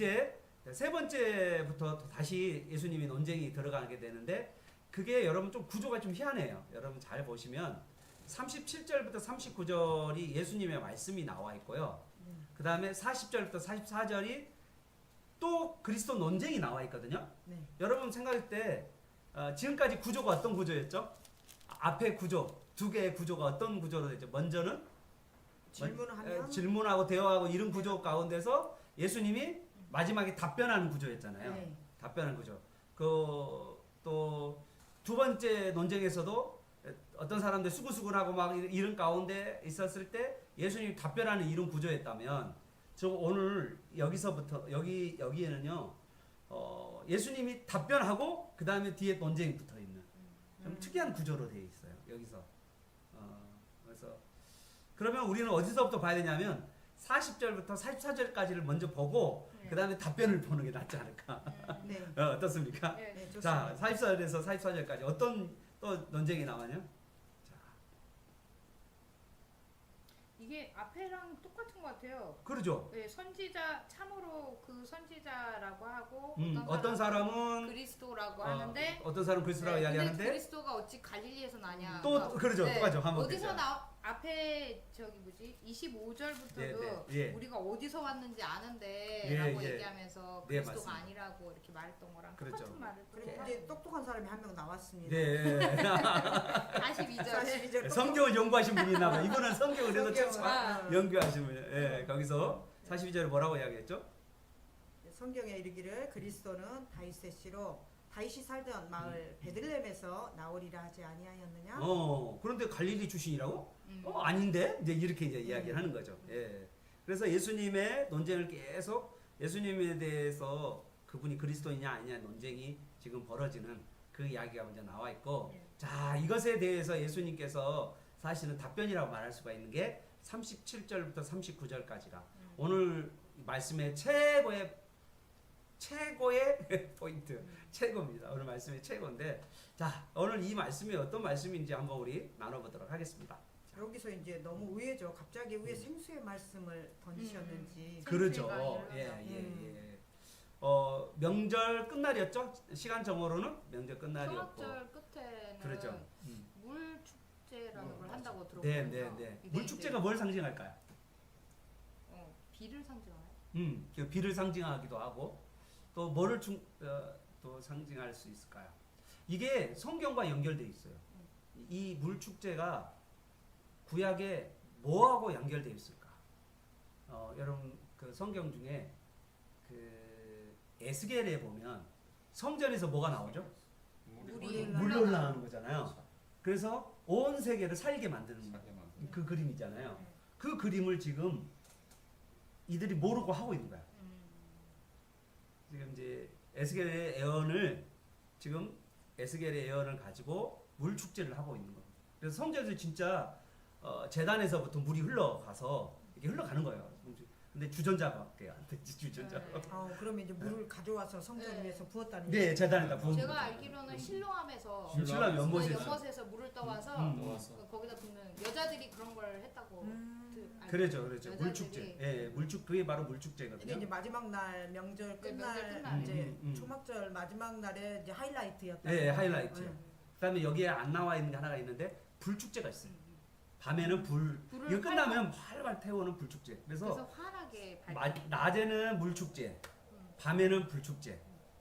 이제 세 번째부터 다시 예수님이 논쟁이 들어가게 되는데 그게 여러분 좀 구조가 좀 희한해요. 여러분 잘 보시면 37절부터 39절이 예수님의 말씀이 나와 있고요. 그 다음에 40절부터 44절이 또 그리스도 논쟁이 나와 있거든요. 네. 여러분 생각할 때 지금까지 구조가 어떤 구조였죠? 앞에 구조, 두 개의 구조가 어떤 구조로 되죠? 먼저는 질문하면 질문하고 대화하고 이런 구조 가운데서 예수님이 마지막에 답변하는 구조였잖아요. 네. 답변하는 구조. 또 두 번째 논쟁에서도 어떤 사람들 수구수구하고 막 이런 가운데 있었을 때 예수님이 답변하는 이런 구조였다면 저 오늘 여기서부터 여기에는요 예수님이 답변하고 그 다음에 뒤에 논쟁이 붙어 있는 좀 특이한 구조로 되어 있어요. 여기서 그래서 그러면 우리는 어디서부터 봐야 되냐면 40절부터 44절까지를 먼저 보고 그 다음에 답변을 보는 게 낫지 않을까. 네. 어떻습니까? 네, 좋습니다. 자, 44절에서 44절까지 어떤 또 논쟁이 나와요? 자, 이게 앞에랑 똑같은 것 같아요. 그러죠. 네, 선지자 참으로 그 선지자라고 하고 어떤 사람은 그리스도라고 하는데 어떤 사람 그리스도라고 네, 근데 이야기하는데 그리스도가 어찌 갈릴리에서 나냐? 또 그러니까 그러죠. 네, 똑같죠. 한번 어디서 되죠. 앞에 저기 뭐지 25절부터도 네, 네, 예. 우리가 어디서 왔는지 예, 아는데라고 예. 얘기하면서 네, 그리스도가 맞습니다. 아니라고 이렇게 말했던 거랑 그렇죠. 똑같은 말을 또 그리고 해요. 이제 똑똑한 사람이 한 명 나왔습니다. 네. 42절 42절 성경을 연구하신 분이 있나 봐요. 이분은 성경을 그래서 성경을, 참 아. 연구하신 분이에요. 예, 거기서 42절에 뭐라고 이야기했죠? 성경에 이르기를 그리스도는 다윗의 씨로 다윗이 살던 마을 베들레헴에서 나오리라 하지 아니하였느냐? 그런데 갈릴리 출신이라고? 아닌데? 이제 이렇게 이제 이야기를 하는 거죠. 예. 그래서 예수님의 논쟁을 계속 예수님에 대해서 그분이 그리스도이냐 아니냐 논쟁이 지금 벌어지는 그 이야기가 먼저 나와 있고, 자, 이것에 대해서 예수님께서 사실은 답변이라고 말할 수가 있는 게 37절부터 39절까지가 오늘 말씀의 최고의 포인트, 최고입니다. 오늘 말씀의 최고인데, 자, 오늘 이 말씀이 어떤 말씀인지 한번 우리 나눠보도록 하겠습니다. 여기서 이제 너무 의외죠. 갑자기 왜 생수의 말씀을 던지셨는지. 그렇죠. 생수가 예, 이러죠. 예, 예. 명절 끝날이었죠? 시간 정오로는 명절 끝날이었고. 초막절 끝에는 그렇죠. 물 축제라는 걸 한다고 네, 들었거든요. 네, 네. 물 축제가 뭘 상징할까요? 비를 상징하나요? 그 비를 상징하기도 하고 또 뭐를 또 상징할 수 있을까요? 이게 성경과 연결돼 있어요. 이 물 축제가 구약에 뭐하고 연결돼 있을까? 여러분 그 성경 중에 그 에스겔에 보면 성전에서 뭐가 나오죠? 물이 물 올라가는 거잖아요. 그래서 온 세계를 살게 만드는 그 그림이잖아요. 그 그림을 지금 이들이 모르고 하고 있는 거야. 지금 이제 에스겔의 예언을 지금 에스겔의 예언을 가지고 물 축제를 하고 있는 거예요. 그래서 성전에서 진짜 재단에서부터 물이 흘러가서 이렇게 흘러가는 거예요. 근데 주전자밖에 안 되지 주전자. 그러면 이제 물을 가져와서 성전 네. 위에서 부었다는 네, 재단에다 부은 제가 거죠. 알기로는 실로암에서 실로암 연못에서. 연못에서 물을 떠와서 거기다 붓는 여자들이 그런 걸 했다고 그러죠. 여자들이. 물 축제. 예, 그게 바로 물 이게 축제거든요. 이제 마지막 날 명절 네, 끝날 명절 끝날. 이제 음. 초막절 마지막 날에 이제 하이라이트였다. 예, 하이라이트. 그다음에 여기에 안 나와 있는 게 하나가 있는데 불 축제가 있어요. 밤에는 불을 이거 끝나면 활활 태우는 불 축제. 그래서 환하게 낮에는 물 축제, 밤에는 불 축제.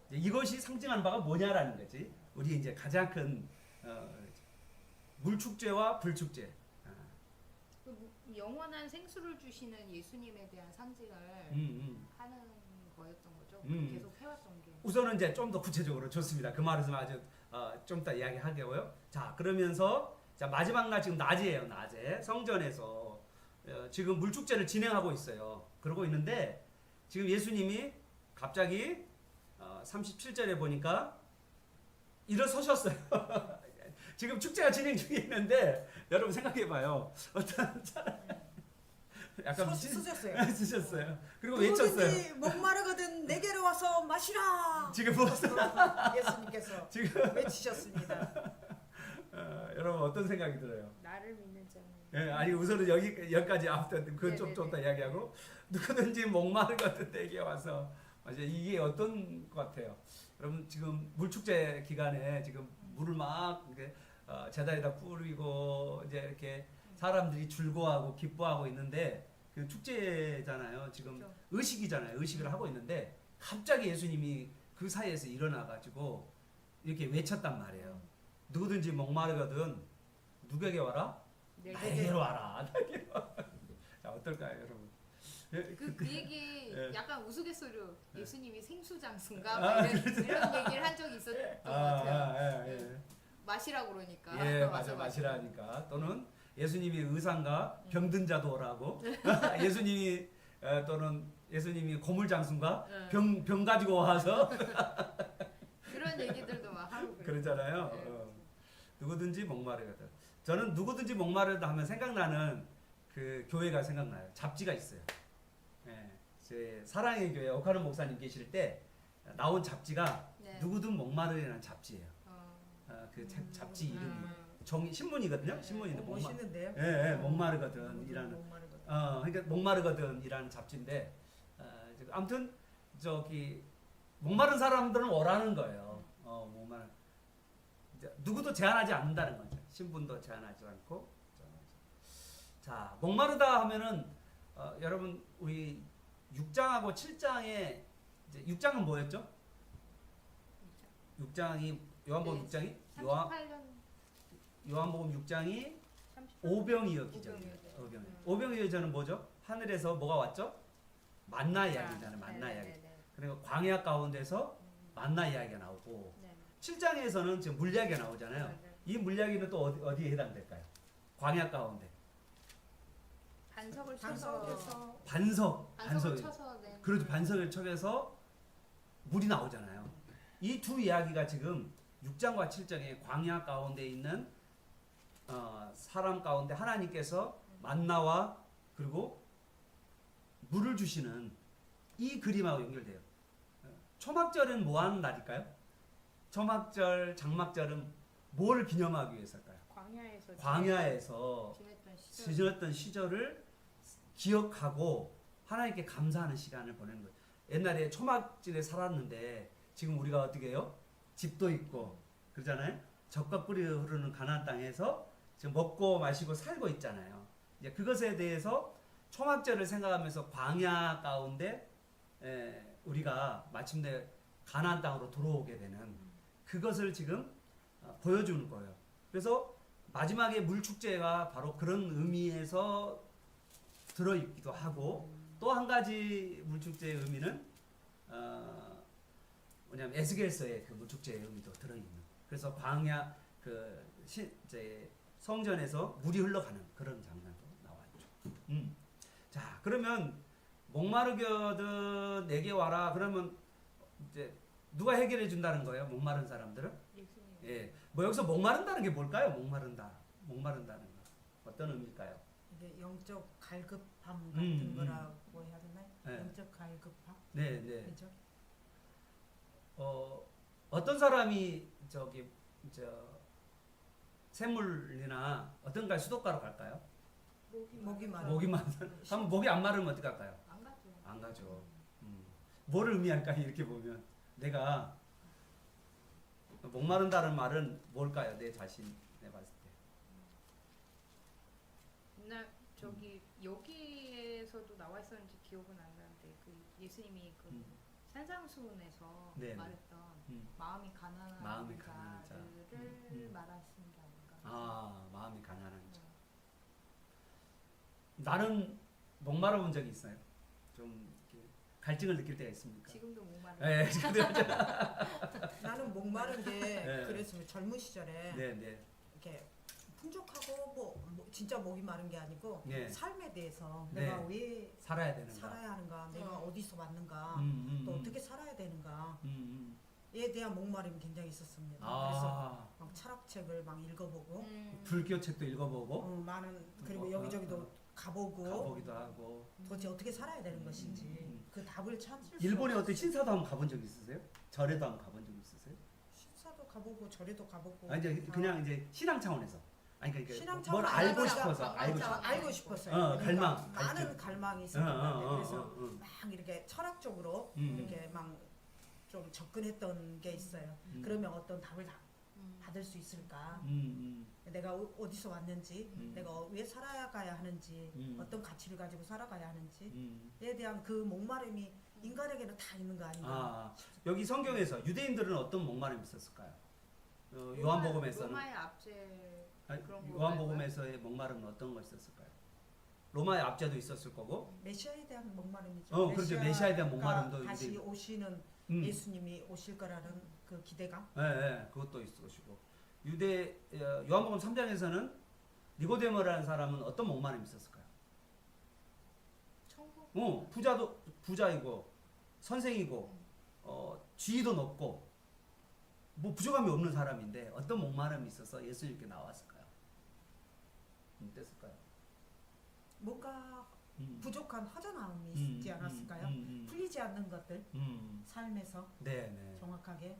이것이 상징하는 바가 뭐냐라는 거지. 우리 이제 가장 큰 물 축제와 불 축제. 영원한 생수를 주시는 예수님에 대한 상징을 하는 거였던 거죠. 계속 해왔던 게. 우선은 이제 좀 더 구체적으로 좋습니다. 그 말을 아주 좀 더 이야기하고요. 자, 그러면서 자, 마지막 날 지금 낮이에요. 낮에 성전에서 지금 물 축제를 진행하고 있어요. 그러고 있는데 지금 예수님이 갑자기 37절에 보니까 일어서셨어요. 지금 축제가 진행 중에 있는데 여러분 생각해봐요. 어떤 사람 약간 쓰셨어요. 쓰셨어요. 그리고 외쳤어요. 누구든지 목마르거든 내게로 와서 마시라. 지금 보세요. 예수님께서 지금 외치셨습니다. 여러분 어떤 생각이 들어요? 나를 믿는 자는. 예, 아니 우선은 여기까지 앞부터 그건 네네네. 좀 더 이야기하고 누구든지 목마른 것 같은 데게 와서 이제 이게 어떤 것 같아요? 여러분 지금 물축제 기간에 지금 물을 막 이렇게 제단에다 뿌리고 이제 이렇게 사람들이 즐거워하고 기뻐하고 있는데 그 축제잖아요. 지금 그렇죠. 의식이잖아요. 의식을 하고 있는데 갑자기 예수님이 그 사이에서 일어나 가지고 이렇게 외쳤단 말이에요. 누구든지 목마르거든 누구에게 와라? 나에게로 와라. 나에게로 와라. 자, 어떨까요, 여러분? 그 얘기 예. 약간 우스갯소리로 예. 예수님이 생수장수인가 막 이런 얘기를 한 적이 있었던 것 같아요. 예. 마시라고 그러니까. 예, 맞아, 마시라니까. 또는 예수님이 의상가 병든 자도 오라고. 예수님이 또는 예수님이 고물장수인가 예. 병 가지고 와서 그런 얘기들도 막 하고 그래요. 그러잖아요. 네. 누구든지 목마르거든. 저는 누구든지 목마르다 하면 생각나는 그 교회가 생각나요. 잡지가 있어요. 예, 제 사랑의 교회 오카노 목사님 계실 때 나온 잡지가 네. 누구든 목마르라는 잡지예요. 그 잡지 이름이 종이 신문이거든요. 네. 신문인데 멋있는데요? 예, 목마르거든이라는 목마르거든. 그러니까 목마르거든이라는 잡지인데 아무튼 저기 목마른 사람들은 오라는 거예요. 목마른 이제 누구도 제한하지 않는다는 거죠. 신분도 제한하지 않고. 자, 목마르다 하면은 여러분 우리 6장하고 7장에 이제 6장은 뭐였죠? 6장이 요한복음 네, 6장이 38년 요한복음 6장이 38년 오병이어 기적이에요. 오병이어 기적은 뭐죠? 하늘에서 뭐가 왔죠? 만나 이야기잖아요. 만나 이야기. 그리고 광야 가운데서 만나 이야기가 나오고 7장에서는 지금 물 이야기가 나오잖아요. 이 물 이야기는 또 어디에 해당될까요? 광야 가운데. 반석을 반석에서 쳐서 반석을 쳐서 낸 그렇죠. 반석을 쳐서 물이 나오잖아요. 이 두 이야기가 지금 6장과 7장의 광야 가운데 있는 사람 가운데 하나님께서 만나와 그리고 물을 주시는 이 그림하고 연결돼요. 초막절은 뭐 하는 날일까요? 초막절, 장막절은 뭘 기념하기 위해서일까요? 광야에서 지냈던 시절을 기억하고 하나님께 감사하는 시간을 보내는 거예요. 옛날에 초막집에 살았는데 지금 우리가 어떻게 해요? 집도 있고 그러잖아요. 젖과 꿀이 흐르는 가나안 땅에서 지금 먹고 마시고 살고 있잖아요. 이제 그것에 대해서 초막절을 생각하면서 광야 가운데 우리가 마침내 가나안 땅으로 들어오게 되는 그것을 지금 보여주는 거예요. 그래서 마지막에 물축제가 바로 그런 의미에서 들어있기도 하고 또 한 가지 물축제의 의미는 뭐냐면 에스겔서의 그 물축제의 의미도 들어있는. 그래서 광야 이제 성전에서 물이 흘러가는 그런 장면도 나와있죠. 자, 그러면 목마르거든 내게 와라. 그러면 이제 누가 해결해 준다는 거예요? 목마른 사람들은? 예수님. 예. 뭐 여기서 목마른다는 게 뭘까요? 목마른다는 거. 어떤 의미일까요? 이게 영적 갈급함 같은 거라고 해야 되나요? 네. 영적 갈급함? 네, 네. 그죠? 어떤 사람이 샘물이나 어떤가 수도가로 갈까요? 목이 마르. 목이 안 마르면 어떻게 할까요? 안 가죠. 안 가죠. 뭐를 의미할까요? 이렇게 보면 내가 목마른다는 말은 뭘까요? 내 자신에 봤을 때. 옛날 여기에서도 나와 있었는지 기억은 안 나는데 그 예수님이 그 산상수훈에서 네, 말했던 마음이 가난한 자. 자들을 말하시는 게 아닌가. 마음이 가난한 자. 나는 목마르 본 적이 있어요. 좀 이렇게 갈증을 느낄 때가 있습니까? 지금도 목마르. 네, 나는 목마른 게 네. 그랬으면 젊은 시절에 네. 이렇게 풍족하고 뭐 진짜 목이 마른 게 아니고 네. 삶에 대해서 네. 내가 왜 살아야 되는가? 살아야 하는가, 내가 어디서 왔는가, 또 어떻게 살아야 되는가에 대한 목마름이 굉장히 있었습니다. 그래서 막 철학책을 막 읽어보고 불교책도 읽어보고 그리고 여기저기도 가보기도 하고 도대체 어떻게 살아야 되는 것인지 그 답을 찾을 수 일본에 없었어요. 어떤 신사도 한번 가본 적 있으세요? 절에도 한번 가본 적 있으세요? 신사도 가보고 절에도 가보고 이제 그냥 이제 신앙 차원에서 아니 그러니까 신앙처럼 뭘 알고 알아가자. 싶어서 알고 싶어. 알고 싶었어요. 갈망. 많은 갈망이 있었던 것 같아요. 그래서 어. 막 이렇게 철학적으로 이렇게 막 좀 접근했던 게 있어요. 그러면 어떤 답을 받을 수 있을까? 내가 어디서 왔는지, 내가 왜 살아가야 하는지, 어떤 가치를 가지고 살아가야 하는지에 대한 그 목마름이 인간에게는 다 있는 거 아닌가? 여기 성경에서 유대인들은 어떤 목마름이 있었을까요? 요한복음에서는 로마의 압제 그런 거 요한복음에서의 목마름은 어떤 거 있었을까요? 로마의 압제도 있었을 거고. 메시아에 대한 목마름이죠. 그렇죠. 메시아에 대한 목마름도 다시 유대인. 오시는 예수님이 오실 거라는 그 기대감. 네, 그것도 있을 것이고. 요한복음 3장에서는 니고데모라는 사람은 어떤 목마름이 있었을까요? 천국. 부자이고 선생이고 지위도 높고 뭐 부족함이 없는 사람인데 어떤 목마름이 있어서 예수님께 나왔을까요? 어땠을까요? 뭔가 부족한 허전함이 있지 않았을까요? 풀리지 않는 것들 삶에서 네. 정확하게.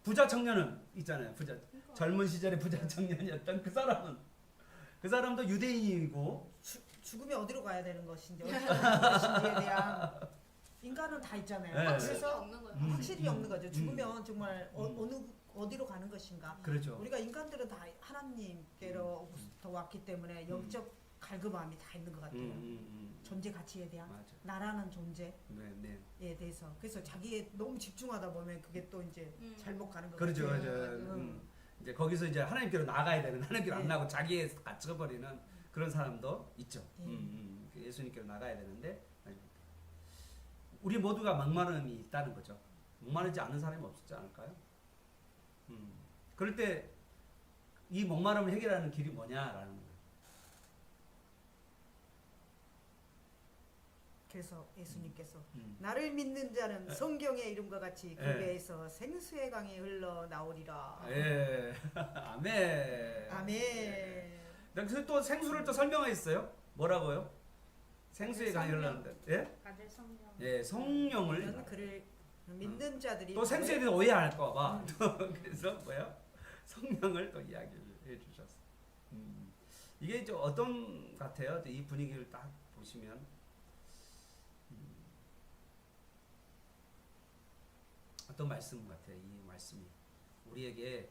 부자 청년은 있잖아요. 그러니까. 젊은 시절에 부자 청년이었던 그 사람도 유대인이고 죽으면 어디로 가야 되는 것인지 어디로 가는 것인지에 대한 인간은 다 있잖아요. 네. 그래서 없는 거예요. 확실히 없는 거죠. 죽으면 정말 어디로 가는 것인가. 그렇죠. 우리가 인간들은 다 하나님께로부터 왔기 때문에 영적 갈급함이 다 있는 것 같아요. 존재 가치에 대한 맞아. 나라는 존재에 네. 대해서. 그래서 자기에 너무 집중하다 보면 그게 또 이제 잘못 가는 것 그렇죠. 같아요. 이제 거기서 이제 하나님께로 나가야 되는 하나님께로 안 네. 나고 자기에 갇혀버리는 그런 사람도 있죠. 네. 예수님께로 나가야 되는데 우리 모두가 목마름이 있다는 거죠. 목마르지 않은 사람이 없었지 않을까요? 그럴 때 이 목마름을 해결하는 길이 뭐냐라는 거예요. 그래서 예수님께서 나를 믿는 자는 성경의 이름과 같이 그 배에서 생수의 강이 흘러 나오리라. 예. 아멘. 아멘. 그래서 또 생수를 또 설명했어요. 뭐라고요? 생수의 강이 흘러나는데. 예? 받을 성령. 예, 성령을 이런 그를 믿는 자들이 또 생수에 대해서 오해할까 봐. 그래서 뭐야? 성령을 또 이야기를 해 주셨어요. 이게 좀 어떤 같아요? 이 분위기를 딱 보시면 어떤 말씀 같아요? 이 말씀이 우리에게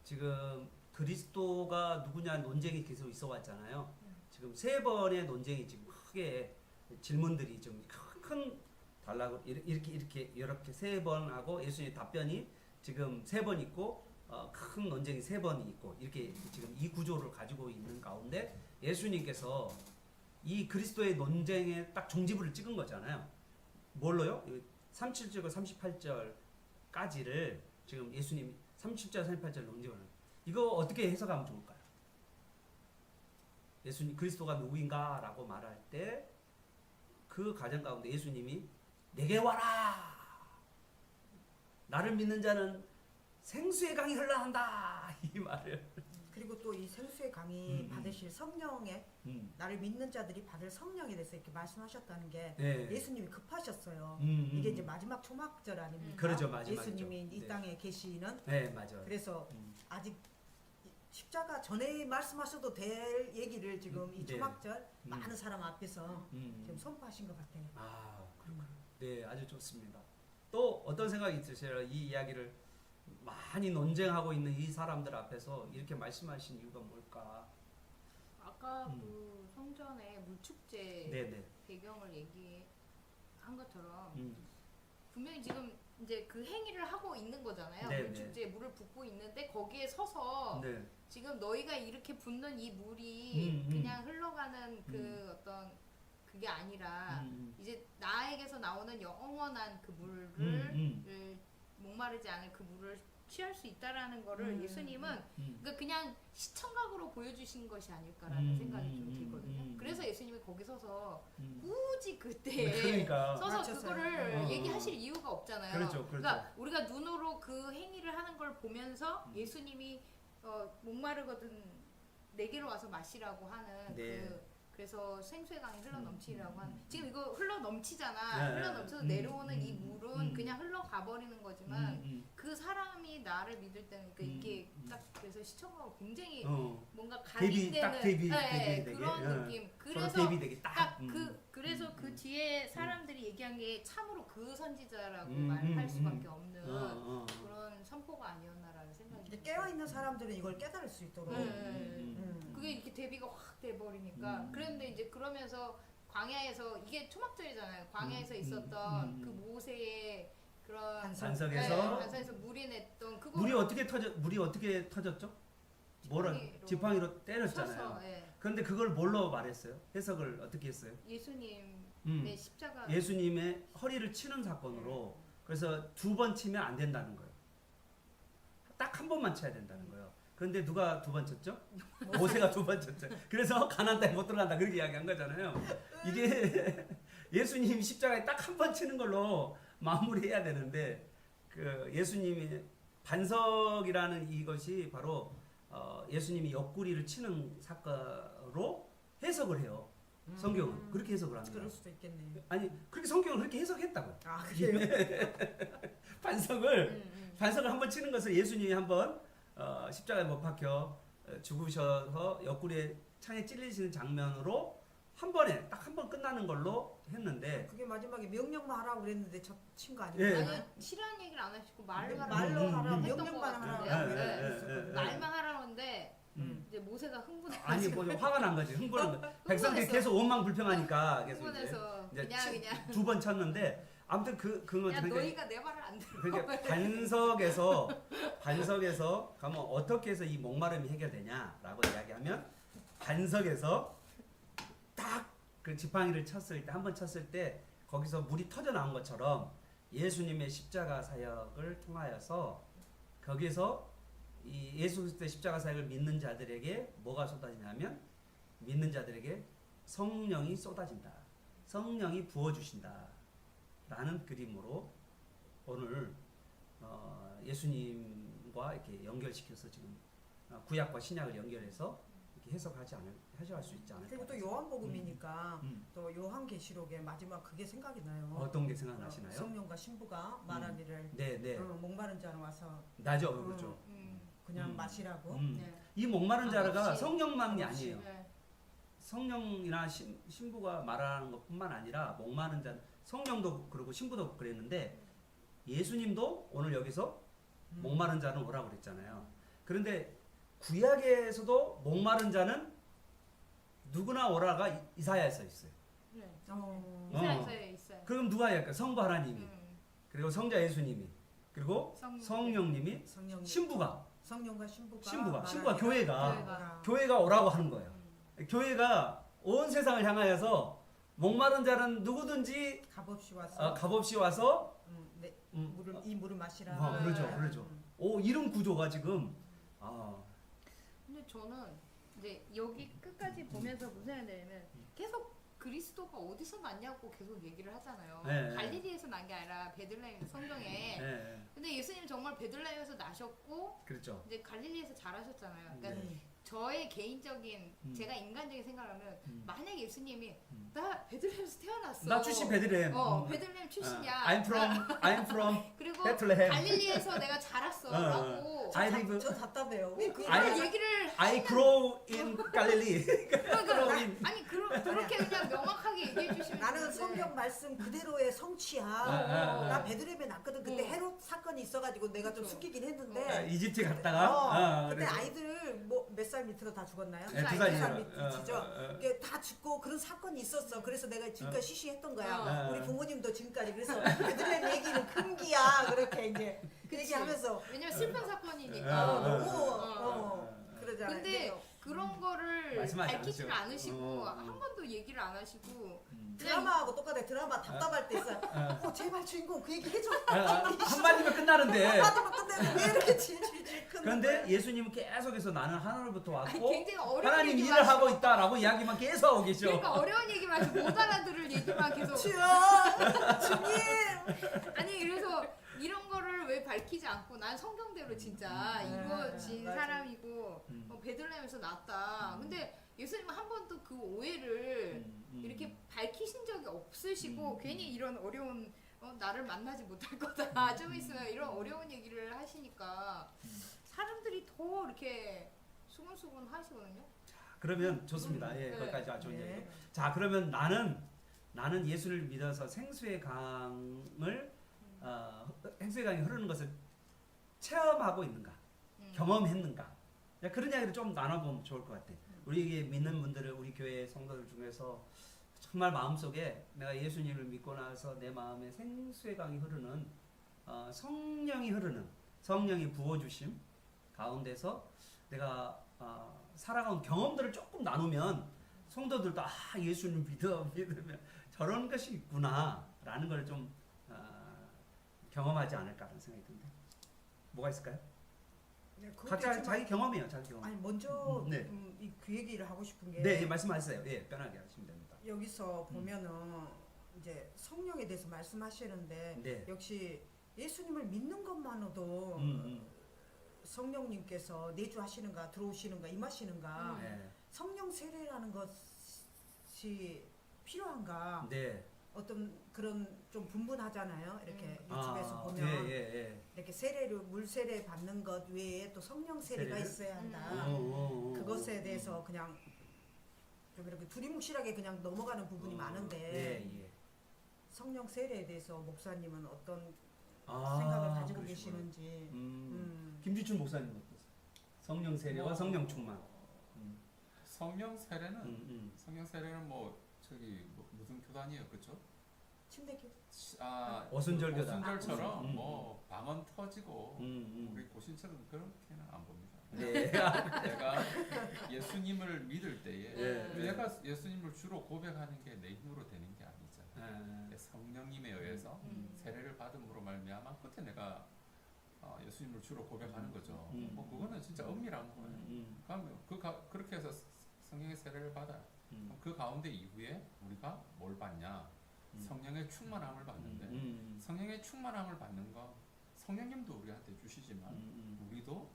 지금 그리스도가 누구냐 논쟁이 계속 있어 왔잖아요. 지금 3번의 논쟁이 지금 크게 질문들이 좀 큰 달라고 이렇게 3번 하고 예수님의 답변이 지금 3번 있고 큰 논쟁이 3번이 있고 이렇게 지금 이 구조를 가지고 있는 가운데 예수님께서 이 그리스도의 논쟁에 딱 종지부를 찍은 거잖아요. 뭘로요? 37절과 38절까지를 지금 예수님 37절 38절 논쟁을 이거 어떻게 해석하면 좋을까요? 예수님 그리스도가 누구인가라고 말할 때 그 과정 가운데 예수님이 내게 와라. 나를 믿는 자는 생수의 강이 흘러난다. 이 말을. 그리고 또 이 생수의 강이 받으실 성령의 나를 믿는 자들이 받을 성령에 대해서 이렇게 말씀하셨다는 게 네. 예수님이 급하셨어요. 이게 이제 마지막 초막절 아닙니까? 그렇죠, 마지막이죠. 예수님이 이 네. 땅에 계시는. 네, 맞아요. 그래서 아직 십자가 전에 말씀하셔도 될 얘기를 지금 이 초막절 많은 사람 앞에서 지금 선포하신 것 같아요. 그렇군요. 네, 아주 좋습니다. 또 어떤 생각이 있으세요? 이 이야기를 많이 논쟁하고 있는 이 사람들 앞에서 이렇게 말씀하신 이유가 뭘까? 아까 그 성전의 물축제 네네. 배경을 얘기한 것처럼 분명히 지금 이제 그 행위를 하고 있는 거잖아요. 네네. 물축제에 물을 붓고 있는데 거기에 서서 네. 지금 너희가 이렇게 붓는 이 물이 그냥 흘러가는 그 어떤 그게 아니라 이제 나에게서 나오는 영원한 그 물을 목마르지 않을 그 물을 취할 수 있다라는 거를 예수님은 그러니까 그냥 시청각으로 보여주신 것이 아닐까라는 생각이 좀 들거든요. 그래서 예수님이 거기 서서 굳이 그때 그러니까. 서서 맞췄어요. 그거를 얘기하실 이유가 없잖아요. 그렇죠, 그렇죠. 러니까 우리가 눈으로 그 행위를 하는 걸 보면서 예수님이 목마르거든 내게로 와서 마시라고 하는 네. 그 그래서 생수의 강이 흘러 넘치라고 하는 지금 이거 흘러 넘치잖아. 네. 흘러 넘쳐서 내려오는 이 물은 그냥 흘러가 버리는 거지만 그 사람이 나를 믿을 때는 그러니까 이게 딱 그래서 시청하고 굉장히 뭔가 대비, 딱 대비, 네, 대비 그런 되게, 느낌. 서로 그래서 대비되게 딱. 그래서 그 뒤에 사람들이 얘기한 게 참으로 그 선지자라고 음, 말할 음, 수밖에 없는 어. 그런 선포가 아니었나라는 생각이 이제 들어요. 깨어 있는 사람들은 이걸 깨달을 수 있도록. 그게 이렇게 대비가 확 돼버리니까 그런데 이제 그러면서 광야에서 이게 초막절이잖아요. 광야에서 있었던 그 모세의 그런 반석에서 반석에서 물이 냈던 그거 물이 어떻게 터졌죠? 지팡이로 때렸잖아요. 쳐서, 예. 그런데 그걸 뭘로 말했어요? 해석을 어떻게 했어요? 예수님의 십자가 예수님의 허리를 치는 사건으로 그래서 2번 치면 안 된다는 거예요. 딱 한 번만 쳐야 된다는 거예요. 그런데 누가 2번 쳤죠? 모세가 2번 쳤죠. 그래서 가나안 땅에 못 들어간다 그렇게 이야기한 거잖아요. 이게 예수님이 십자가에 딱 한 번 치는 걸로 마무리해야 되는데 그 예수님이 반석이라는 이것이 바로 예수님이 옆구리를 치는 사건으로 해석을 해요. 성경은 그렇게 해석을 합니다. 그럴 수도 있겠네. 아니 그렇게 성경을 그렇게 해석했다고요. 아 그래요? 반석을 한번 치는 것을 예수님이 한번 십자가에 못 박혀 죽으셔서 옆구리에 창에 찔리시는 장면으로 한 번에 딱 한 번 끝나는 걸로 했는데 그게 마지막에 명령만 하라고 그랬는데 저 친 거 아니에요? 예. 아니 치라는 얘기를 안 하시고 말로 하라고 말로 하라 했던 명령만 것 하라고 같은데요. 그랬어요. 말만 하라는데 이제 모세가 흥분해서 아니 뭐 화가 난 거지. 흥분한 거. 백성들이 계속 원망불평하니까 계속 흥분해서 이제 그냥 2번 쳤는데 아무튼 그거 야 너희가 내 말을 안 들어. 그러니까 반석에서 가면 어떻게 해서 이 목마름이 해결되냐라고 이야기하면 반석에서 딱 그 지팡이를 쳤을 때 한 번 쳤을 때 거기서 물이 터져 나온 것처럼 예수님의 십자가 사역을 통하여서 거기서 이 예수 그리스도의 십자가 사역을 믿는 자들에게 뭐가 쏟아지냐면 믿는 자들에게 성령이 쏟아진다. 성령이 부어 주신다. 라는 그림으로 오늘 예수님과 이렇게 연결시켜서 지금 구약과 신약을 연결해서 이렇게 해석할 수 있지 않을까. 그리고 또 요한복음이니까 또 요한계시록의 마지막 그게 생각이 나요. 어떤 게 생각나시나요? 성령과 신부가 말하기를 네. 목마른 자는 와서 나죠, 그렇죠. 그냥 마시라고. 네. 이 목마른 자가 없이. 성령만이 아니에요. 네. 성령이나 신부가 말하는 것뿐만 아니라 목마른 자, 성령도 그러고 신부도 그랬는데 예수님도 오늘 여기서 목마른 자는 오라고 그랬잖아요. 그런데 구약에서도 목마른 자는 누구나 오라가 이사야에서 있어요. 네. 어. 있어요. 그럼 누가 할까요? 성부 하나님이, 그리고 성자 예수님이, 그리고 성령님이, 신부가 성령과 신부가 교회가 오라고 하는 거예요. 교회가 온 세상을 향하여서 목마른 자는 누구든지 값없이 와서 이 물을 마시라. 그러죠. 오 이런 구조가 지금 근데 저는 이제 여기 끝까지 보면서 무슨 생각이 드냐면 계속 그리스도가 어디서 났냐고 계속 얘기를 하잖아요. 네. 갈릴리에서 난 게 아니라 베들레헴 성경에. 네. 근데 예수님 정말 베들레헴에서 나셨고 그렇죠. 이제 갈릴리에서 자라셨잖아요. 그러니까 네. 저의 개인적인 제가 인간적인 생각을 하면 만약 예수님이 나 베들레헴에서 태어났어. 나 출신 베들레헴. 베들레헴 출신이야. I'm from 그리고 베틀레헴. 갈릴리에서 내가 자랐어라고. 저 답답해요. 그런 얘기를 I grow in Galilee. 아니 그렇게 그냥 명확하게 얘기해 주시면 나는 되는데. 성경 말씀 그대로의 성취야. 나 베들레헴에 났거든. 그때 헤롯 사건이 있어가지고 내가 좀 숨기긴 했는데. 이집트 갔다가. 근데 아이들 뭐 몇 살 밑으로 다 죽었나요? 네, 2살 밑이죠. 이게 다 죽고 그런 사건이 있었어. 그래서 내가 지금까지 시시했던 거야. 우리 부모님도 지금까지 그래서 베들레헴 얘기는 큰 기야. 그렇게 이제 그 얘기하면서. 왜냐면 슬픈 사건이니까. 너무 그러잖아요. 근데 그런 거를 밝히지를 않으시죠. 않으시고 한 번도 얘기를 안 하시고 드라마하고 똑같아. 드라마 답답할 때 있어요. 제발 주인공 그 얘기 해줘. 한마디면 끝나는데. 한마디만 끝내면 왜 이렇게 질질질 큰 그런데 예수님은 계속해서 나는 하나님부터 왔고 굉장히 어려운 하나님 얘기 일을 하고 있다라고 이야기만 계속 하고 계셔. 그러니까 어려운 얘기만 하시고 못 알아들을 얘기만 계속. 주님. 아니 그래서 이런 거를 왜 밝히지 않고 난 성경대로 진짜 이루어진 맞아. 사람이고 베들레헴에서 났다. 근데 예수님은 한 번도 그 오해를 이렇게 밝히신 적이 없으시고 괜히 이런 어려운 나를 만나지 못할 거다 좀 있으면 이런 어려운 얘기를 하시니까 사람들이 더 이렇게 수근수근 하시거든요. 그러면 좋습니다. 예, 네. 거기까지 아주 좋은 네. 얘기고. 자, 그러면 나는 예수를 믿어서 생수의 강을 생수의 강이 흐르는 것을 체험하고 있는가, 경험했는가. 야, 그런 이야기를 좀 나눠보면 좋을 것 같아. 우리 믿는 분들을 우리 교회 성도들 중에서 정말 마음속에 내가 예수님을 믿고 나서 내 마음에 생수의 강이 흐르는 성령이 흐르는 성령이 부어주심 가운데서 내가 살아가는 경험들을 조금 나누면 성도들도 예수님 믿으면 저런 것이 있구나라는 걸 좀 경험하지 않을까 하는 생각이 듭니다. 뭐가 있을까요? 네, 각자 자기 경험이에요, 자기 경험. 아니 먼저 네. 그 얘기를 하고 싶은 게 네, 말씀하세요. 예, 편하게 하시면 됩니다. 여기서 보면은 이제 성령에 대해서 말씀하시는데 네. 역시 예수님을 믿는 것만으로도 성령님께서 내주하시는가 들어오시는가 임하시는가 네. 성령 세례라는 것이 필요한가 네. 어떤 그런 좀 분분하잖아요. 이렇게 유튜브에서 보면 예. 이렇게 세례를 물 세례 받는 것 외에 또 성령 세례가 세례를? 있어야 한다. 그것에 대해서 그냥 좀 이렇게 두리뭉실하게 그냥 넘어가는 부분이 많은데 예. 성령 세례에 대해서 목사님은 어떤 아, 생각을 가지고 그러시구나. 계시는지. 김주춘 목사님 어떠세요? 성령 세례와 성령 충만. 성령 세례는 뭐 저기 무슨 교단이에요, 그렇죠? 침대교. 오순절 교단. 오순절처럼 뭐 방언 터지고 우리 고신처럼 그렇게는 안 봅니다. 네. 내가 예수님을 믿을 때에 네. 내가 예수님을 주로 고백하는 게 내 힘으로 되는 게 아니잖아요. 성령님에 의해서 세례를 받음으로 말미암아 끝에 내가 예수님을 주로 고백하는 거죠. 뭐 그거는 진짜 엄밀한 거예요. 그러면 그렇게 해서 성령의 세례를 받아요. 그럼 그 가운데 이후에 우리가 뭘 받냐? 성령의 충만함을 받는데 성령의 충만함을 받는 거 성령님도 우리한테 주시지만 우리도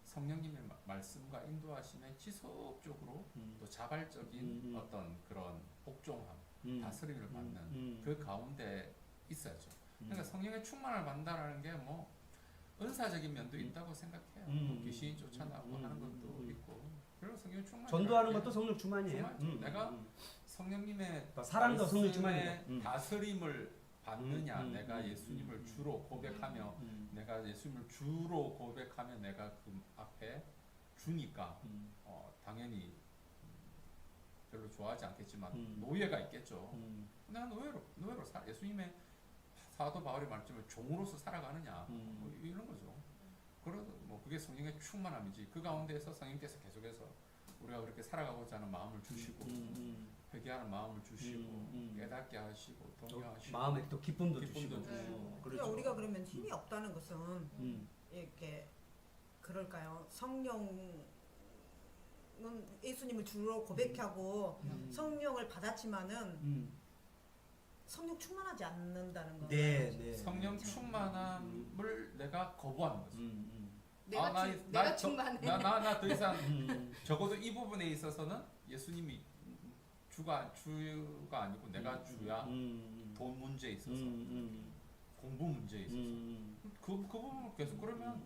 성령님의 말씀과 인도하심에 지속적으로 또 자발적인 어떤 그런 복종함, 다스림을 받는 그 가운데 있어야죠. 그러니까 성령의 충만을 받는다는 게 뭐 은사적인 면도 있다고 생각해요. 뭐 귀신이 쫓아나고 하는 것도 있고 그리고 성령 충만 전도하는 것도 성령 충만이에요. 내가 성령님의 사랑도 성령 충만이고 다스림을 받느냐 내가 예수님을 주로 고백하며 내가 예수님을 주로 고백하며 내가 그 앞에 주니까 당연히 별로 좋아하지 않겠지만 노예가 있겠죠. 내가 노예로 예수님의 사도 바울이 말했지만 종으로서 살아가느냐 뭐 이런 거죠. 그래도 뭐 그게 성령의 충만함이지. 그 가운데에서 성령께서 계속해서 우리가 그렇게 살아가고자 하는 마음을 주시고 회개하는 마음을 주시고 깨닫게 하시고 동요하시고 마음에 또 기쁨도 주시고. 그러니까 우리가 그러면 힘이 없다는 것은 이렇게 그럴까요? 성령은 예수님을 주로 고백하고 성령을 받았지만은 성령 충만하지 않는다는 거. 네. 성령 충만함을 내가 거부하는 거죠. 내가 충만해. 나 더 이상 적어도 이 부분에 있어서는 예수님이 주가 아니고 내가 주야. 돈 문제에 있어서 공부 문제에 있어서 그 부분을 계속 그러면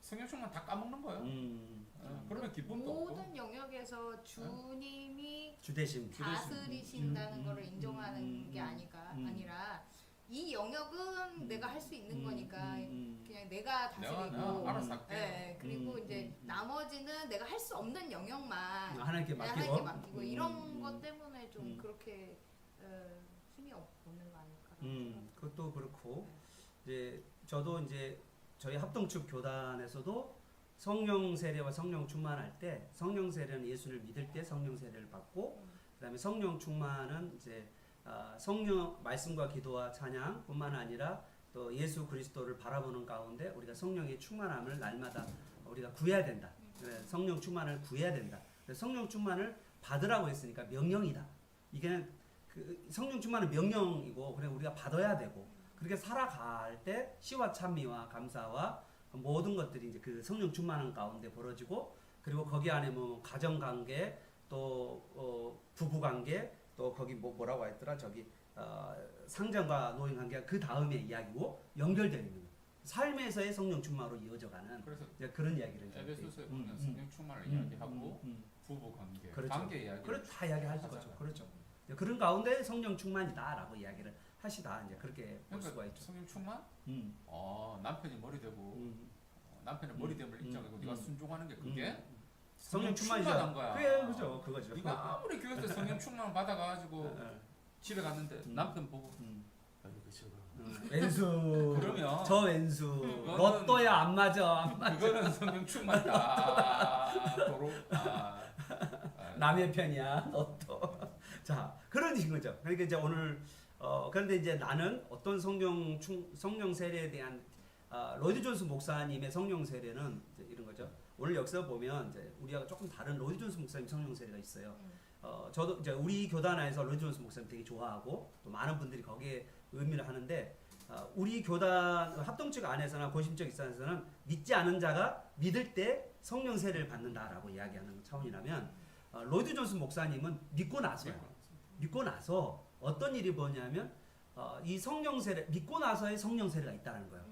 성령 충만 다 까먹는 거예요. 그러면 기쁨도 없고 모든 영역에서 주님이 주대심 다스리신다는 것을 인정하는 게 아니라 이 영역은 내가 할 수 있는 거니까 그냥 내가 다스리고 내가 알아서 할게. 네, 그리고 이제 나머지는 내가 할 수 없는 영역만 하나님께 맡기고 이런 것 때문에 좀 그렇게 힘이 없는 거 아닐까. 그것도 그렇고 이제 저도 이제 저희 합동축 교단에서도 성령 세례와 성령 충만할 때 성령 세례는 예수를 믿을 때 성령 세례를 받고 그다음에 성령 충만은 이제 성령 말씀과 기도와 찬양뿐만 아니라 또 예수 그리스도를 바라보는 가운데 우리가 성령의 충만함을 날마다 우리가 구해야 된다. 성령 충만을 구해야 된다. 성령 충만을 받으라고 했으니까 명령이다. 이게 그 성령 충만은 명령이고 그래 우리가 받아야 되고 그렇게 살아갈 때 시와 찬미와 감사와 모든 것들이 이제 그 성령 충만한 가운데 벌어지고 그리고 거기 안에 뭐 가정 관계 또 부부관계, 또 거기 뭐라고 했더라 저기 상전과 노인 관계가 그 다음에 이야기고 연결되어 있는 거예요. 삶에서의 성령 충만으로 이어져가는 그래서 이제 그런 이야기를 이제 에베소서에 보면 성령 충만을 이야기하고 부부 관계, 그렇죠. 관계 이야기. 그렇죠. 다 이야기할 거죠. 그렇죠. 그런 가운데 성령 충만이다라고 이야기를 하시다 이제 그렇게 볼 수가 그러니까 있죠. 성령 충만? 음. 남편이 머리 되고 남편의 머리됨을 인정하고 네가 음. 순종하는 게 그게 성령 충만한 충만이죠. 거야. 그래, 그죠, 그거죠. 네가 아무리 교회에서 성령 충만 받아가지고 집에 갔는데 남편 보고 야, 이거 저거 왼수. 그러면 저 왼수. 그거는- 로또야 안 맞아. 안 맞아. 그거는 성령 충만이다. 도로 남의 편이야. 로또. 자, 그런 식인 거죠. 그러니까 이제 오늘 그런데 이제 나는 어떤 성령 세례에 대한 로이드 존스 목사님의 성령 세례는 이제 이런 거죠. 오늘 여기서 보면 이제 우리가 조금 다른 로이드 존스 목사님 성령 세례가 있어요. 저도 이제 우리 교단 안에서 로이드 존스 목사님 되게 좋아하고 또 많은 분들이 거기에 의미를 하는데 우리 교단 합동측 안에서나 고심적 입산에서는 믿지 않은 자가 믿을 때 성령 세례를 받는다라고 이야기하는 차원이라면 로이드 존스 목사님은 믿고 나서 어떤 일이 뭐냐면 이 성령 세례 믿고 나서의 성령 세례가 있다는 거예요.